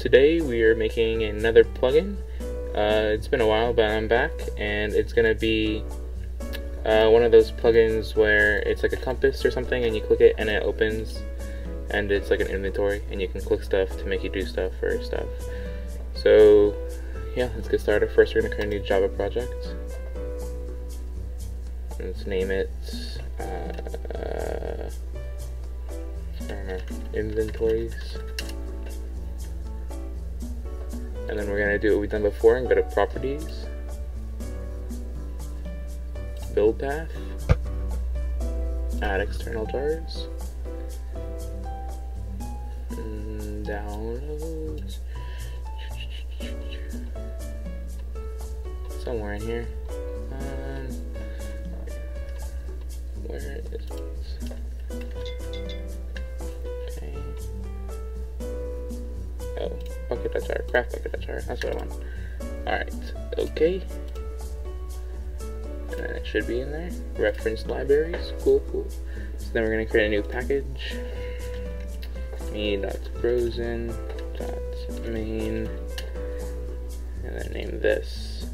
today we are making another plugin. It's been a while, but I'm back, and it's gonna be one of those plugins where it's like a compass or something, and you click it and it opens, and it's like an inventory, and you can click stuff to make you do stuff or stuff. So yeah, let's get started. First, we're gonna create a new Java project. Let's name it inventories. And then we're gonna do what we've done before and go to properties, build path, add external jars, and downloads, somewhere in here. Where is it? Okay. Oh, Bukkit.jar, craft Bukkit.jar, that's what I want. Alright, okay. And then it should be in there. Reference libraries, cool. So then we're gonna create a new package. me.frozen.main, and then name this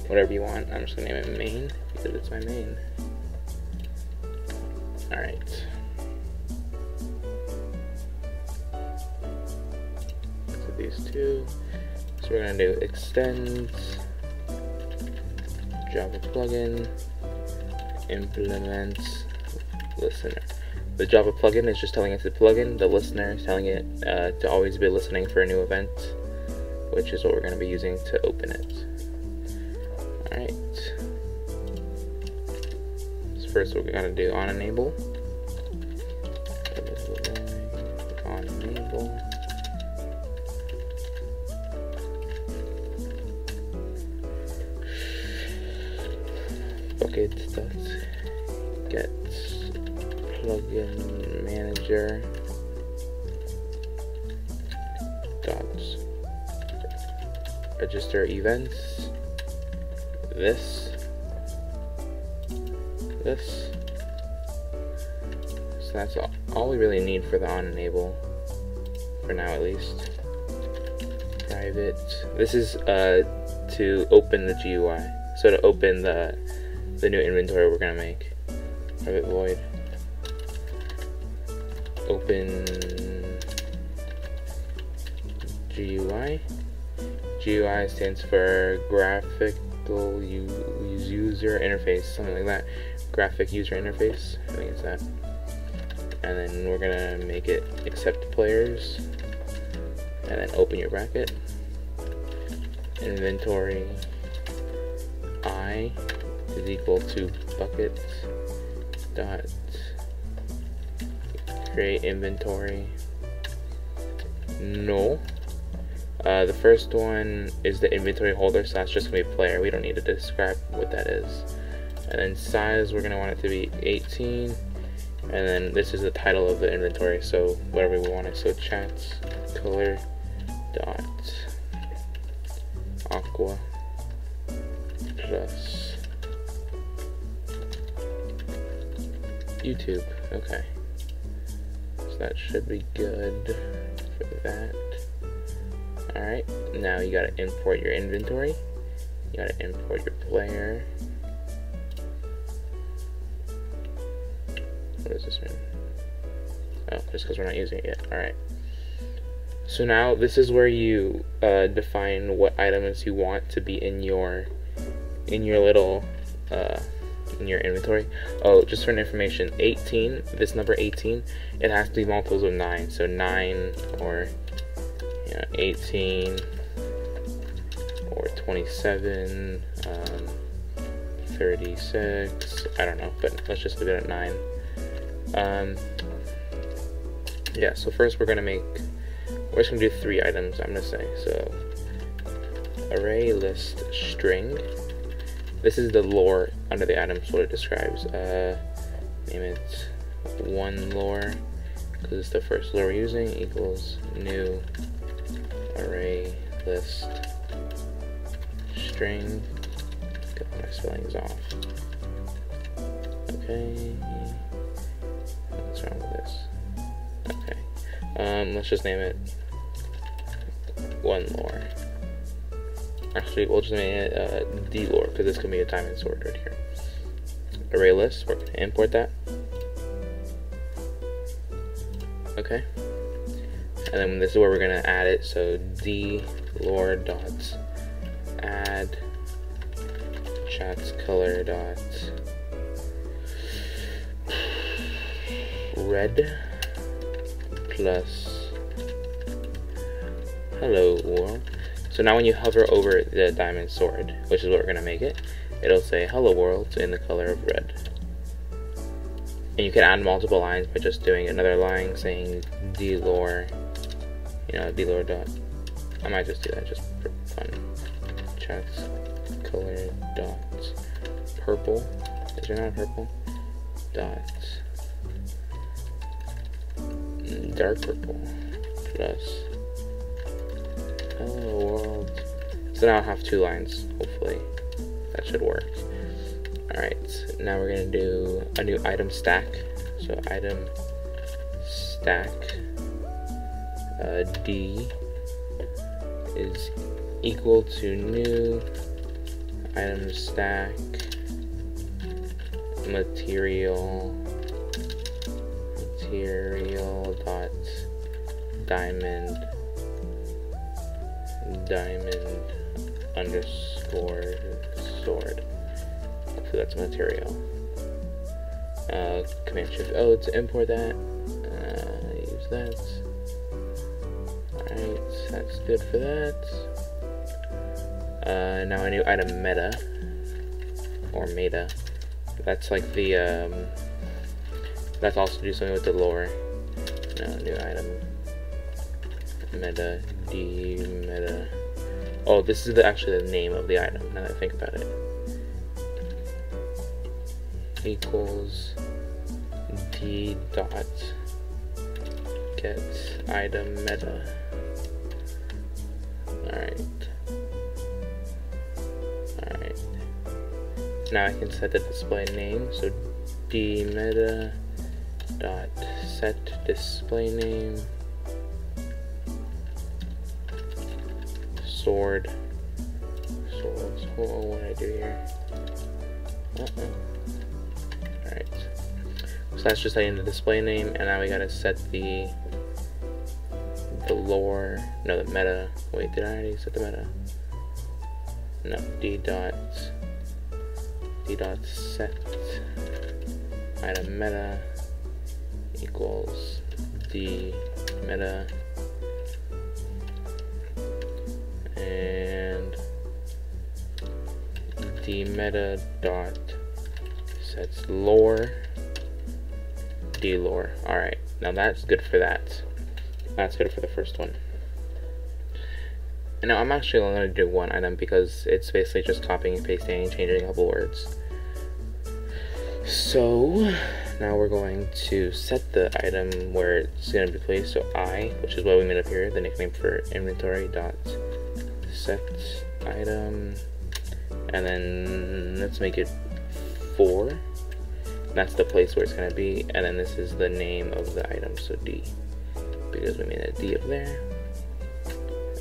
whatever you want. I'm just gonna name it main because it's my main. Alright. So these two. So we're gonna do extend Java plugin implement listener. The Java plugin is just telling it to plugin. The listener is telling it to always be listening for a new event, which is what we're gonna be using to open it. Alright. First, what we're gonna do on enable. On enable. Bukkit.get plugin manager dot register events. This. So that's all we really need for the on enable, for now at least. Private. This is to open the GUI. So to open the new inventory we're gonna make. Private void. Open GUI. GUI stands for graphical user interface, something like that. Graphic user interface, I think it's that. And then we're gonna make it accept players, and then open your bracket. Inventory I is equal to bucket dot create inventory. No. The first one is the inventory holder, so that's just gonna be player. We don't need to describe what that is. And then size, we're gonna want it to be 18. And then this is the title of the inventory, so whatever we want it. So chats color dot aqua plus YouTube. Okay. So that should be good for that. Alright, now you gotta import your inventory. You gotta import your player. What does this mean? Oh, just because we're not using it yet. Alright. So now this is where you define what items you want to be in your little in your inventory. Oh, just for information, 18, this number 18, it has to be multiples of 9. So 9 or 18 or 27, 36, I don't know, but let's just leave it at 9. Yeah, so first we're just gonna do 3 items, I'm gonna say. So array list string. This is the lore under the items, what it describes. Name it one lore, because it's the first lore we're using, equals new array list string. Get my spellings off. Okay. What's wrong with this? Okay. Let's just name it one lore. Actually, we'll just make it D lore because this can be a diamond sword right here. Array list, we're going to import that. Okay. And then this is where we're going to add it. So D lore dot add chat's color dot red plus hello world. So now when you hover over the diamond sword, which is what we're going to make it, it'll say hello world in the color of red. And you can add multiple lines by just doing another line saying dlore, you know, dlore dot, I might just do that just for fun. Chat's color dot purple, is there not purple? Dot dark purple plus hello world. So now I'll have two lines, hopefully. That should work. Alright, now we're gonna do a new item stack. So item stack D is equal to new item stack material dot diamond underscore sword. So that's material. Command Shift O to import that. Use that. Alright, that's good for that. Now a new item meta or meta. That's like the that's also do something with the lore. No, new item meta D meta. Oh, this is actually the name of the item, now that I think about it. Equals D dot get item meta. Alright. Now I can set the display name, so D meta dot set display name sword. Oh, what did I do here? Alright. So that's just setting the display name, and now we gotta set the lore, no, the meta. Wait, did I already set the meta? No, D dot set item meta equals D meta and D meta dot sets lore D lore. Alright, now that's good for that. That's good for the first one. And now I'm actually only going to do one item because it's basically just copying and pasting and changing a couple words. So now we're going to set the item where it's going to be placed. So I, which is what we made up here, the nickname for inventory dot set item, and then let's make it 4. That's the place where it's going to be, and then this is the name of the item, so D, because we made a D up there.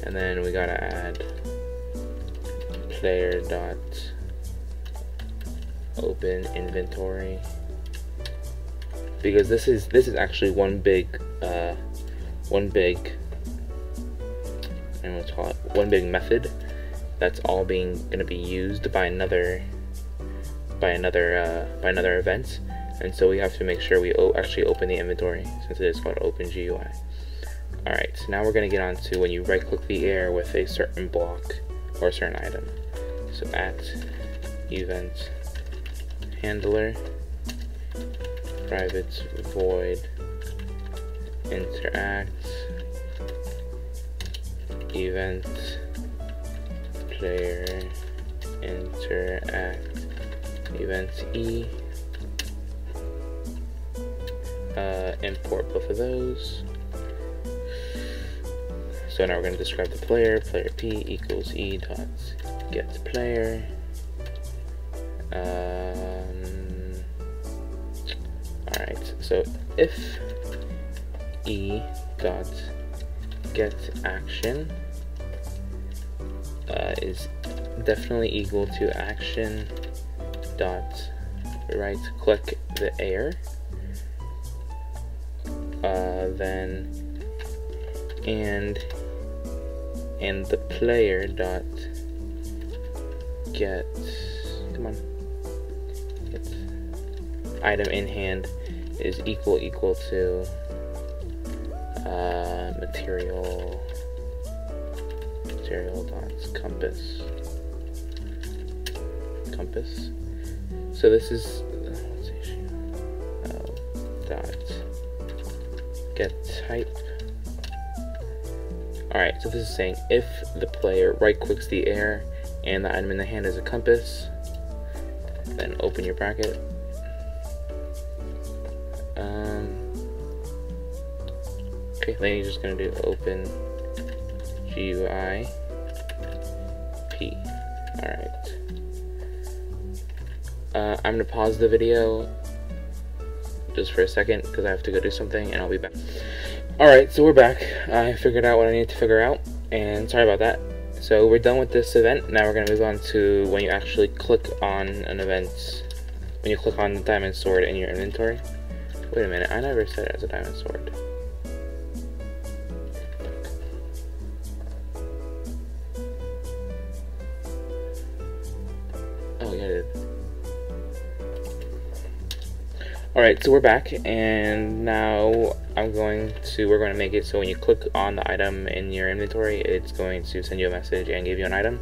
And then we gotta add player dot open inventory, because this is actually one big and let's call it one big method that's all gonna be used by another event, and so we have to make sure we actually open the inventory since it is called open GUI. Alright, so now we're going to get on to when you right click the air with a certain block or a certain item. So at event handler private void interact event player interact event E, import both of those. So now we're going to describe the player P equals E dot get player. Alright, so if E dot get action is definitely equal to action dot right click the air, then and the player dot get, come on, get item in hand is equal to material dot compass. So this is dot get type. Alright, so this is saying if the player right clicks the air and the item in the hand is a compass, then open your bracket. Okay, then you're just gonna do open GUI P. Alright. I'm gonna pause the video just for a second because I have to go do something, and I'll be back. Alright, so we're back. I figured out what I needed to figure out, and sorry about that. So we're done with this event. Now we're gonna move on to when you actually click on an event, when you click on the diamond sword in your inventory. Wait a minute, I never said it as a diamond sword. Oh yeah, I did. Alright, so we're back, and now we're going to make it so when you click on the item in your inventory, it's going to send you a message and give you an item.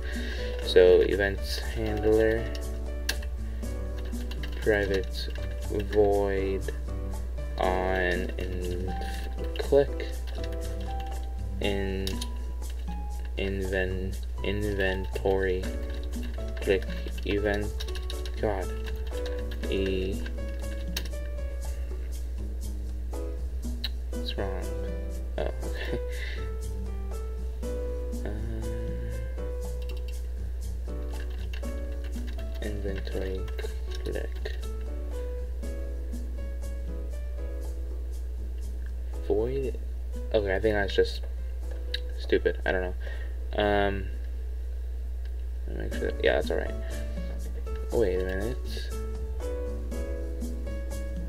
So events handler private void on and click in inventory click event what's wrong? Oh, okay. Inventory click void. Okay, I think that's just stupid. I don't know. Let me make sure. Yeah, that's alright. Wait a minute.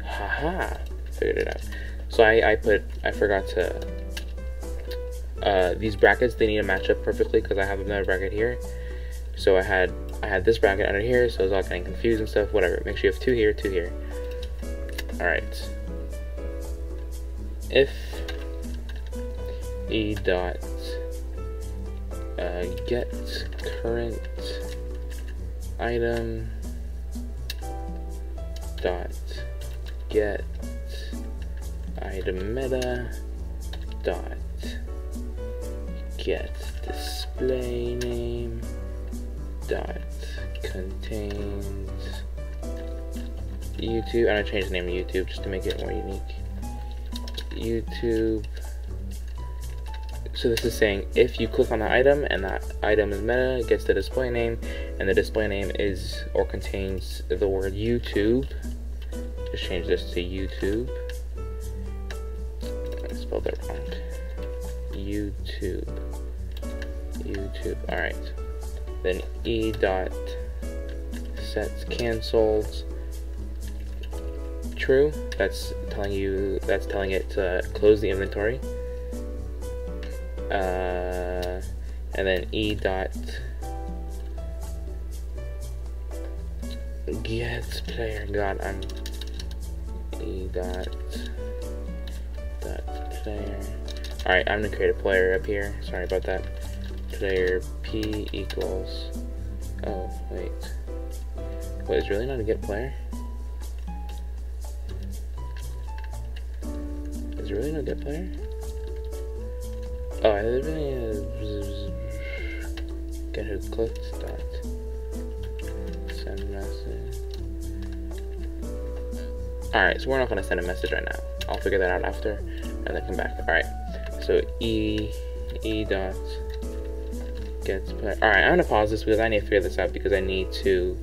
Haha, figured it out. So I forgot to, these brackets, they need to match up perfectly because I have another bracket here. So I had this bracket under here, so it's all getting confused and stuff, whatever. Make sure you have two here, two here. Alright. If e dot get current item dot get item meta dot get display name dot contains YouTube. I'm gonna change the name to YouTube just to make it more unique. YouTube. So this is saying if you click on the item and that item is meta, it gets the display name, and the display name is or contains the word YouTube. Just change this to YouTube. I spelled that wrong. YouTube. Alright. Then e dot sets cancelled true. That's telling it to close the inventory. And then e dot get player. God, I'm e dot player. Alright, I'm gonna create a player up here. Sorry about that. Player p equals. Oh wait, is really not a get player? Is really no get player? Oh, I really get who clicked dot send message. Alright, so we're not gonna send a message right now. I'll figure that out after and then come back. Alright. So e dot gets player. Alright, I'm gonna pause this because I need to figure this out because it needs to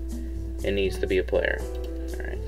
be a player. Alright.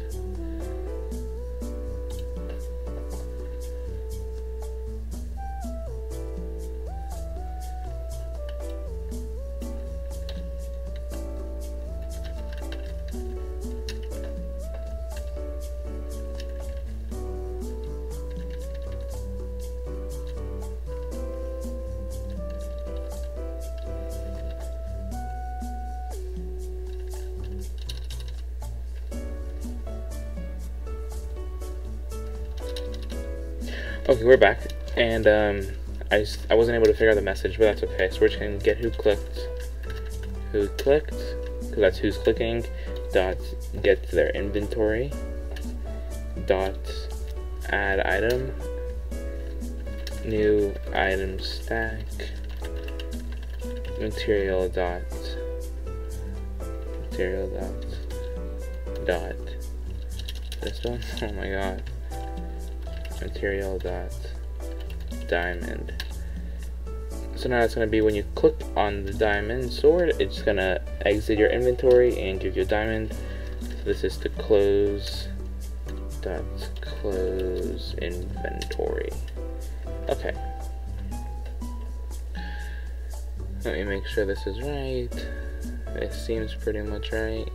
Okay, we're back, and I wasn't able to figure out the message, but that's okay. So we're just gonna get who clicked, because that's who's clicking. Dot get their inventory. Dot add item. New item stack. Material dot this one. Oh my god. Material dot diamond. So now it's going to be when you click on the diamond sword, it's going to exit your inventory and give you a diamond. So this is to close dot close inventory. Okay. Let me make sure this is right. It seems pretty much right.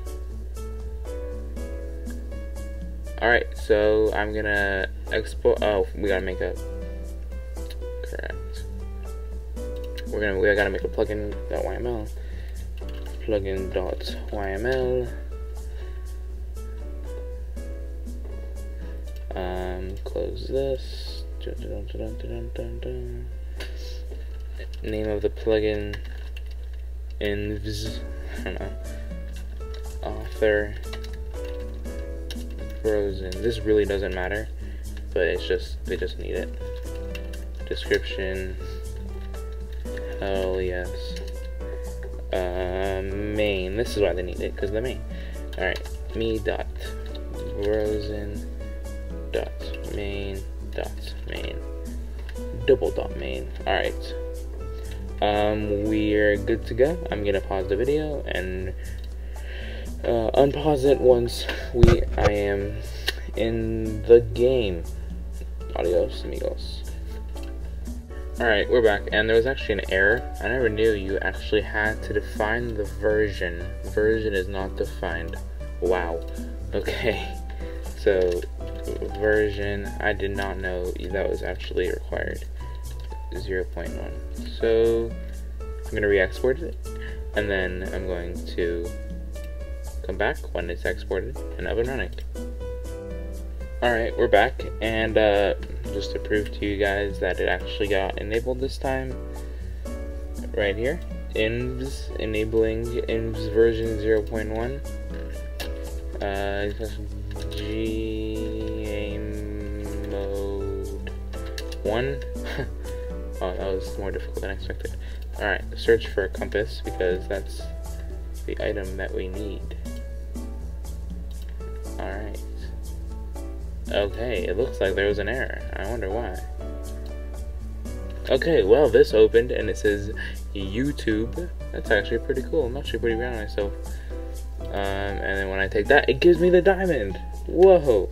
Alright, so I'm gonna export. Oh, we gotta make a correct. We gotta make a plugin.yml. Plugin.yml. Close this. Name of the plugin. Invs. I don't know. Author. Frozen. This really doesn't matter, but it's just they just need it. Description. Hell yes. Main. This is why they need it, because the main. All right. Me dot frozen dot main dot main double dot main. All right. We're good to go. I'm gonna pause the video and unpause it once I am in the game. Adios, amigos. Alright, we're back, and there was actually an error. I never knew you actually had to define the version. Version is not defined. Wow. Okay. So, version, I did not know that was actually required. 0.1. So, I'm going to re-export it, and then I'm going to come back when it's exported and up and running. Alright, we're back, and just to prove to you guys that it actually got enabled this time, right here, invs, enabling invs version 0.1, GA mode 1. Oh, that was more difficult than expected. Alright, search for a compass, because that's the item that we need. Alright. Okay, it looks like there was an error. I wonder why. Okay, well, this opened and it says YouTube. That's actually pretty cool. I'm actually pretty proud of myself. And then when I take that, it gives me the diamond. Whoa.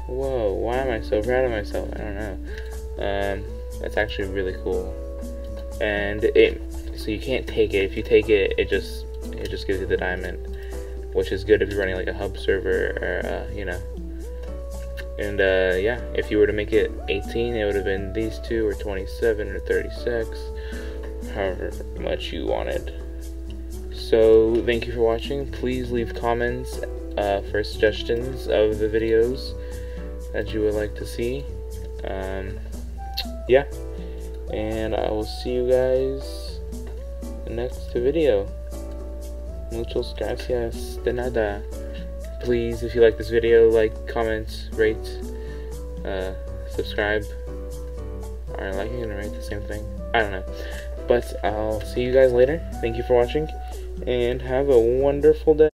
Whoa, why am I so proud of myself? I don't know. That's actually really cool. And so you can't take it. If you take it, it just gives you the diamond, which is good if you're running like a hub server or you know. And yeah, if you were to make it 18, it would have been these two, or 27, or 36, however much you wanted. So thank you for watching. Please leave comments for suggestions of the videos that you would like to see. Yeah, and I will see you guys in the next video. Muchas gracias de nada. Please, if you like this video, like, comment, rate, subscribe, or liking and rate the same thing. I don't know. But I'll see you guys later. Thank you for watching, and have a wonderful day.